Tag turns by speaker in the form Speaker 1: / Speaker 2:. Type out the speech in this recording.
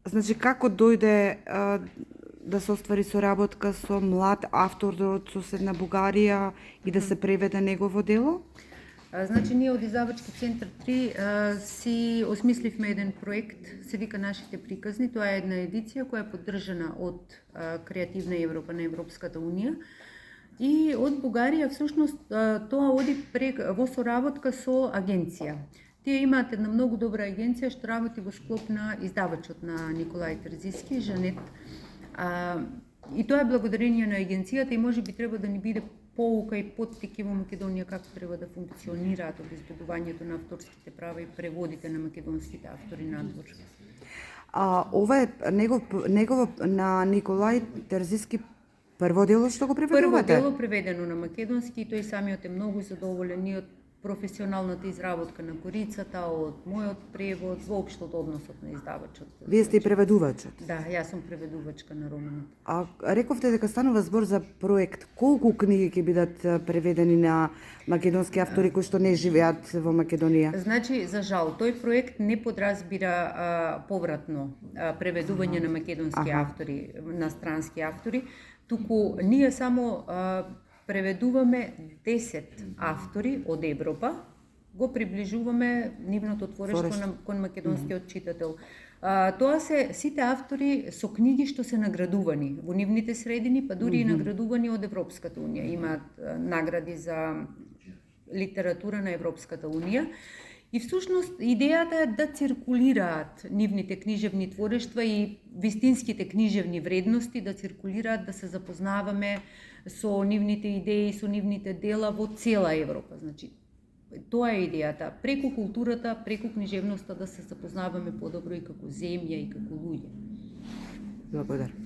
Speaker 1: Значи, како дојде да се оствари соработка со млад автор од соседна Бугарија и да се преведе негово дело?
Speaker 2: Значи, ние од Издавачки центар 3 си осмисливме еден проект, се вика Нашите приказни. Тоа е една едиција која е поддржана од Креативна Европа на Европската Унија. И од Бугарија, всушност, тоа оди во соработка со агенција. Тие имаат една многу добра агенција што работи во склоп на издавачот на Николај Терзиски, Жанет. И тоа е благодарение на агенцијата и може би треба да ни биде поука и поттики во Македонија како треба да функционираат обезбедувањето на авторските права и преводите на македонските автори надвор.
Speaker 1: Ова е негово на Николај Терзиски прво дело што го преведувате?
Speaker 2: Прво дело преведено на македонски и тој самиот е многу задоволен и од професионалната изработка на корицата, од мојот превод, воопшто од односот на издавачот.
Speaker 1: Вие сте и преведувачот?
Speaker 2: Да, јас сум преведувачка на романот.
Speaker 1: Рековте дека станува збор за проект. Колку книги ќе бидат преведени на македонски автори кои што не живеат во Македонија?
Speaker 2: Значи, за жал, тој проект не подразбира повратно преведување на македонски автори, на странски автори, туку ние само преведуваме 10 автори од Европа, го приближуваме нивното творештво кон македонскиот читател. Тоа се сите автори со книги што се наградувани во нивните средини, па дури и наградувани од Европската Унија. Имаат награди за литература на Европската Унија. И всушност идејата е да циркулираат нивните книжевни творештва и вистинските книжевни вредности, да циркулираат, да се запознаваме со нивните идеи, со нивните дела во цела Европа. Значи, тоа е идејата. Преку културата, преку книжевноста да се запознаваме подобро и како земја и како луѓе.
Speaker 1: Благодарам.